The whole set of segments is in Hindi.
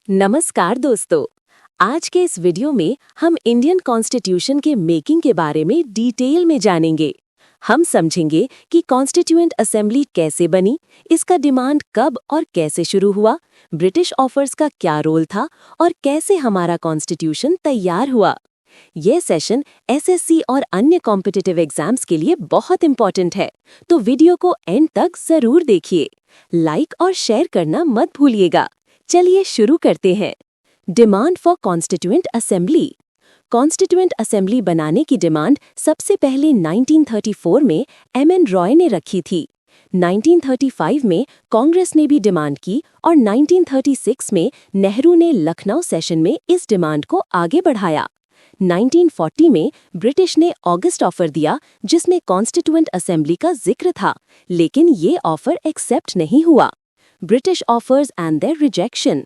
नमस्कार दोस्तों। आज के इस वीडियो में हम इंडियन कॉन्स्टिट्यूशन के मेकिंग के बारे में डिटेल में जानेंगे। हम समझेंगे कि कॉन्स्टिट्यूएंट असेंबली कैसे बनी, इसका डिमांड कब और कैसे शुरू हुआ, ब्रिटिश ऑफर्स का क्या रोल था और कैसे हमारा कॉन्स्टिट्यूशन तैयार हुआ। यह सेशन एसएससी और अन्य कॉम्पिटिटिव एग्जाम्स के लिए बहुत इंपॉर्टेंट है, तो वीडियो को एंड तक जरूर देखिए। लाइक और शेयर करना मत भूलिएगा। चलिए शुरू करते हैं। Demand for constituent assembly. Constituent assembly बनाने की डिमांड सबसे पहले 1934 में एमएन रॉय ने रखी थी। 1935 में कांग्रेस ने भी डिमांड की और 1936 में नेहरू ने लखनऊ सेशन में इस डिमांड को आगे बढ़ाया। 1940 में ब्रिटिश ने ऑगस्ट ऑफर दिया जिसमें कॉन्स्टिट्यूएंट असेंबली का जिक्र था, लेकिन ये ऑफर एक्सेप्ट नहीं हुआ। British offers and their rejection.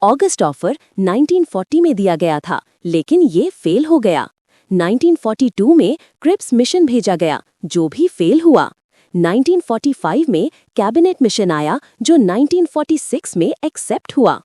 August offer 1940 में दिया गया था, लेकिन ये फेल हो गया। 1942 में क्रिप्स मिशन भेजा गया, जो भी फेल हुआ। 1945 में कैबिनेट मिशन आया, जो 1946 में एक्सेप्ट हुआ।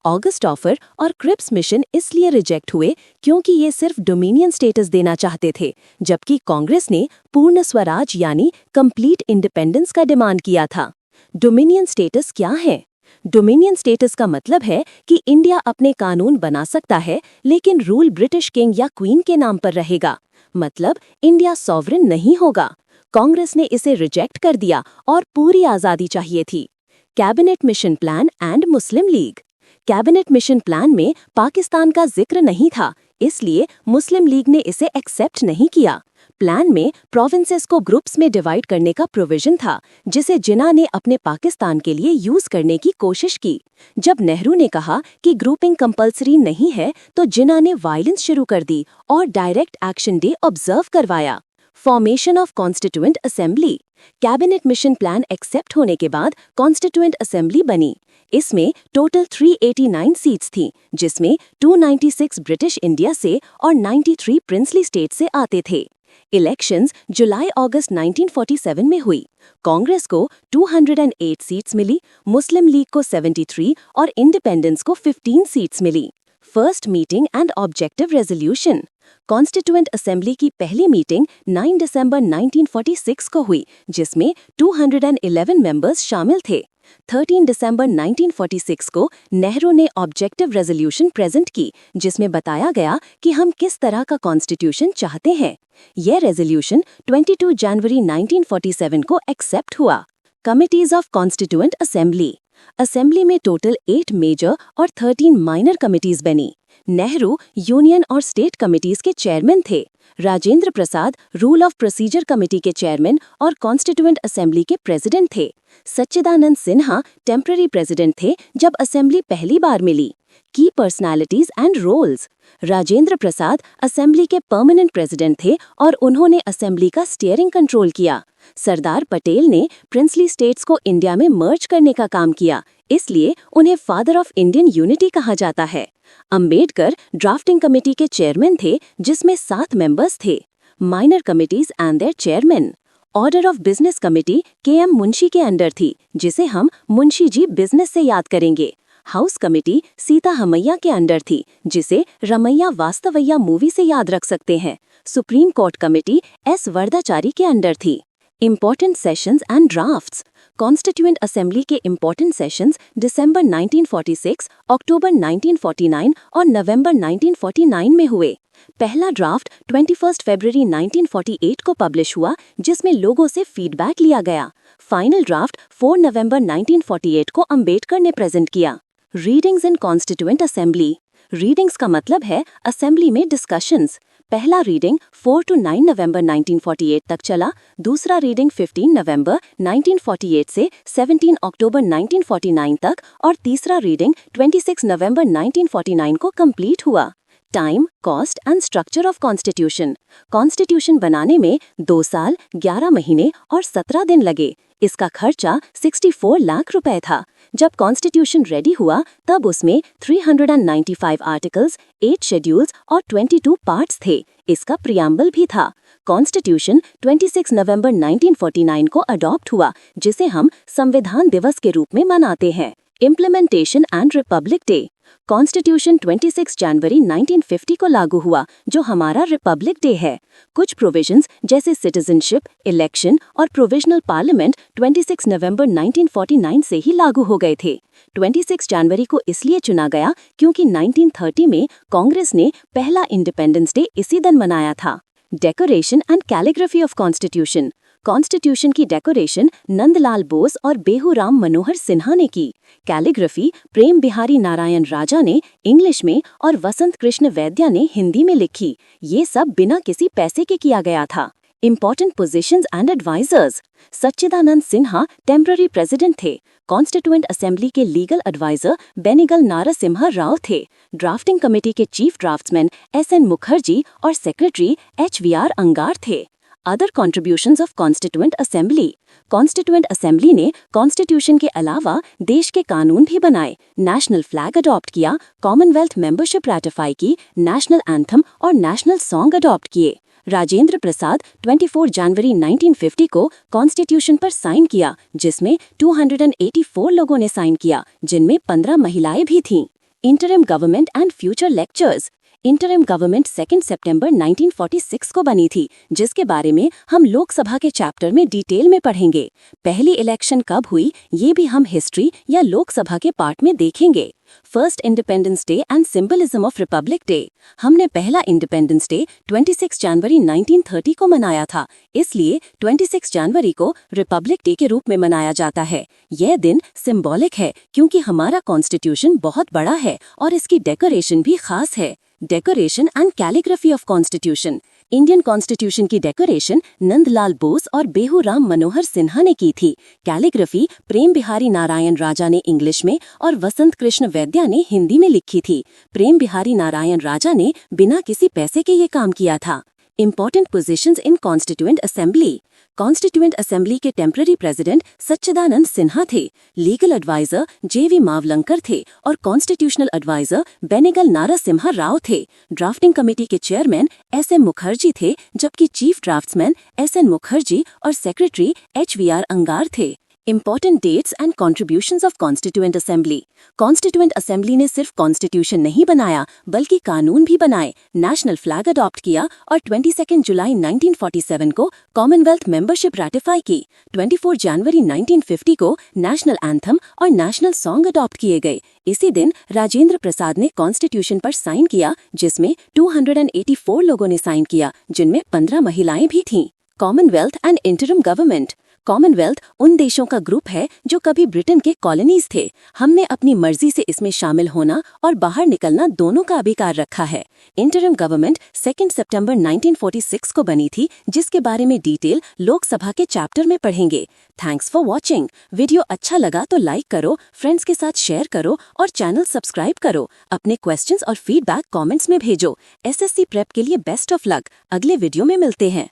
ऑगस्ट ऑफर और क्रिप्स मिशन इसलिए रिजेक्ट हुए क्योंकि ये सिर्फ डोमिनियन स्टेटस देना चाहते थे, जबकि कांग्रेस ने पूर्ण स्वराज यानी कंप्लीट इंडिपेंडेंस का डिमांड किया था। डोमिनियन स्टेटस क्या है? डोमिनियन स्टेटस का मतलब है कि इंडिया अपने कानून बना सकता है, लेकिन रूल ब्रिटिश किंग या क्वीन के नाम पर रहेगा। मतलब इंडिया सॉवरेन नहीं होगा। कांग्रेस ने इसे रिजेक्ट कर दिया और पूरी आजादी चाहिए थी। Cabinet mission plan and Muslim league. Cabinet mission plan में पाकिस्तान का जिक्र नहीं था, इसलिए मुस्लिम लीग ने इसे एक्सेप्ट नहीं किया। प्लान में प्रोविंसेस को ग्रुप्स में डिवाइड करने का प्रोविजन था, जिसे जिन्ना ने अपने पाकिस्तान के लिए यूज करने की कोशिश की। जब नेहरू ने कहा कि ग्रुपिंग कंपलसरी नहीं है, तो जिन्ना ने वायलेंस शुरू कर दी और डायरेक्ट एक्शन डे ऑब्जर्व करवाया। Formation of constituent assembly. Cabinet mission plan accept होने के बाद कॉन्स्टिट्यूएंट असेंबली बनी। इसमें टोटल 389 सीट्स थीं, जिसमें 296 ब्रिटिश इंडिया से और 93 प्रिंसली स्टेट से आते थे। इलेक्शंस जुलाई-अगस्त 1947 में हुई। कांग्रेस को 208 सीट्स मिली, मुस्लिम लीग को 73 और इंडिपेंडेंस को 15 सीट्स मिली। First meeting and objective resolution. Constituent assembly की पहली मीटिंग 9 दिसंबर 1946 को हुई, जिसमें 211 मेंबर्स शामिल थे। 13 दिसंबर 1946 को नेहरू ने ऑब्जेक्टिव रेजोल्यूशन प्रेजेंट की, जिसमें बताया गया कि हम किस तरह का कॉन्स्टिट्यूशन चाहते हैं। यह रेजोल्यूशन 22 जनवरी 1947 को एक्सेप्ट हुआ। Committees of constituent assembly. Assembly में टोटल 8 मेजर और 13 माइनर कमिटीज बनी। नेहरू यूनियन और स्टेट कमिटीज के चेयरमैन थे। Rajendra Prasad rule of procedure committee के चेयरमैन और कॉन्स्टिट्यूएंट असेंबली के प्रेसिडेंट थे। सच्चिदानंद सिन्हा टेम्पररी प्रेसिडेंट थे जब असेंबली पहली बार मिली। की personalities and roles. Rajendra Prasad assembly के परमानेंट प्रेसिडेंट थे और उन्होंने असेंबली का स्टीयरिंग कंट्रोल किया। सरदार पटेल ने प्रिंसली स्टेट्स को इंडिया में मर्ज करने का काम किया, इसलिए उन्हें फादर ऑफ इंडियन यूनिटी कहा जाता है। अंबेडकर ड्राफ्टिंग कमेटी के चेयरमैन थे, जिसमें 7 मेंबर्स थे। Minor committees and their chairman. Order of business committee K M. Munshi के अंडर थी, जिसे हम मुंशी जी बिजनेस से याद करेंगे। हाउस कमेटी सीता हमैया के अंडर थी, जिसे रमैया वास्तवैया मूवी से याद रख सकते हैं। सुप्रीम कोर्ट कमेटी एस वर्धाचारी के अंडर थी। Important sessions and drafts. Constituent assembly के इम्पोर्टेंट सेशंस दिसंबर 1946, अक्टूबर 1949 और नवंबर 1949 में हुए। पहला ड्राफ्ट 21 फरवरी 1948 को पब्लिश हुआ, जिसमें लोगों से फीडबैक लिया गया। फाइनल ड्राफ्ट 4 नवंबर 1948 को अंबेडकर ने प्रेजेंट किया। रीडिंग्स इन कॉन्स्टिट्यूएंट असेंबली। रीडिंग्स का मतलब है असेंबली में डिस्कशंस। पहला रीडिंग 4 to 9 नवंबर 1948 तक चला, दूसरा रीडिंग 15 नवंबर 1948 से 17 अक्टूबर 1949 तक और तीसरा रीडिंग 26 नवंबर 1949 को कंप्लीट हुआ। Time, cost and structure of constitution. Constitution बनाने में 2 साल, 11 महीने और 17 दिन लगे। इसका खर्चा 64 लाख रुपए था। जब कॉन्स्टिट्यूशन रेडी हुआ तब उसमें 395 आर्टिकल्स, 8 शेड्यूल्स और 22 पार्ट्स थे। इसका प्रियम्बल भी था। कॉन्स्टिट्यूशन 26 नवंबर 1949 को अडॉप्ट हुआ, जिसे हम संविधान दिवस के रूप में मनाते हैं। Implementation and Republic day. Constitution 26 जनवरी 1950 को लागू हुआ, जो हमारा रिपब्लिक डे है। कुछ प्रोविजंस जैसे सिटीजनशिप, इलेक्शन और प्रोविजनल पार्लियामेंट 26 नवंबर 1949 से ही लागू हो गए थे। 26 जनवरी को इसलिए चुना गया क्योंकि 1930 में कांग्रेस ने पहला इंडिपेंडेंस डे इसी दिन मनाया था। Decoration and calligraphy of constitution. Constitution की डेकोरेशन नंदलाल बोस और बेहूराम मनोहर सिन्हा ने की। कैलीग्राफी प्रेम बिहारी नारायण राजा ने इंग्लिश में और वसंत कृष्ण वैद्या ने हिंदी में लिखी। ये सब बिना किसी पैसे के किया गया था। Important positions and advisors. Sachchidanand Sinha temporary president थे। कॉन्स्टिट्यूएंट असेंबली के लीगल एडवाइजर बेनिगल नारसिम्हा राव थे। ड्राफ्टिंग कमेटी के चीफ ड्राफ्ट्समैन एस.एन. मुखर्जी और सेक्रेटरी एच.वी.आर. अंगार थे। Other contributions of constituent assembly. Constituent assembly ने कॉन्स्टिट्यूशन के अलावा देश के कानून भी बनाए, नेशनल फ्लैग अडॉप्ट किया, कॉमनवेल्थ मेंबरशिप रैटिफाई की, नेशनल एंथम और नेशनल सॉन्ग अडॉप्ट किए। राजेंद्र प्रसाद 24 जनवरी 1950 को कॉन्स्टिट्यूशन पर साइन किया, जिसमें 284 लोगों ने साइन किया, जिनमें 15 महिलाएं भी थीं। Interim government and future lectures. Interim government 2 सितंबर 1946 को बनी थी, जिसके बारे में हम लोकसभा के चैप्टर में डिटेल में पढ़ेंगे। पहली इलेक्शन कब हुई, ये भी हम हिस्ट्री या लोकसभा के पार्ट में देखेंगे। First independence day and symbolism of Republic day. हमने पहला इंडिपेंडेंस डे 26 जनवरी 1930 को मनाया था, इसलिए 26 जनवरी को रिपब्लिक डे के रूप में मनाया जाता है। यह दिन सिंबॉलिक है क्योंकि हमारा कॉन्स्टिट्यूशन बहुत बड़ा है और इसकी डेकोरेशन भी खास है। Decoration and calligraphy of constitution. Indian constitution की डेकोरेशन नंदलाल बोस और बेहूराम मनोहर सिन्हा ने की थी। कैलीग्राफी प्रेम बिहारी नारायण राजा ने इंग्लिश में और वसंत कृष्ण वैद्या ने हिंदी में लिखी थी। प्रेम बिहारी नारायण राजा ने बिना किसी पैसे के ये काम किया था। Important positions in constituent assembly. Constituent assembly के टेम्पररी प्रेसिडेंट सच्चिदानंद सिन्हा थे। Legal adviser J V. मावलंकर थे और कॉन्स्टिट्यूशनल एडवाइजर बेनिगल नारसिम्हा राव थे। ड्राफ्टिंग कमेटी के चेयरमैन एस.एम. मुखर्जी थे, जबकि चीफ ड्राफ्ट्समैन एस.एन. मुखर्जी और सेक्रेटरी एच.वी.आर. अंगार थे। Important dates and contributions of constituent assembly. Constituent assembly ने सिर्फ कॉन्स्टिट्यूशन नहीं बनाया, बल्कि कानून भी बनाए, नेशनल फ्लैग अडॉप्ट किया और 22 जुलाई 1947 को कॉमनवेल्थ मेंबरशिप रैटिफाई की। 24 जनवरी 1950 को नेशनल एंथम और नेशनल सॉन्ग अडॉप्ट किए गए। इसी दिन राजेंद्र प्रसाद ने कॉन्स्टिट्यूशन पर साइन किया, जिसमें 284 लोगों ने साइन किया, जिनमें 15 महिलाएं भी थीं। Commonwealth and interim government. Commonwealth उन देशों का ग्रुप है जो कभी ब्रिटेन के कॉलोनीज थे। हमने अपनी मर्जी से इसमें शामिल होना और बाहर निकलना दोनों का अधिकार रखा है। इंटरिम गवर्नमेंट 2 सितंबर 1946 को बनी थी, जिसके बारे में डिटेल लोकसभा के चैप्टर में पढ़ेंगे। Thanks for watching. वीडियो अच्छा लगा तो लाइक करो, फ्रेंड्स के साथ शेयर करो और चैनल सब्सक्राइब करो। अपने क्वेश्चंस और फीडबैक कमेंट्स में भेजो। एसएससी प्रेप के लिए बेस्ट ऑफ लक। अगले वीडियो में मिलते हैं।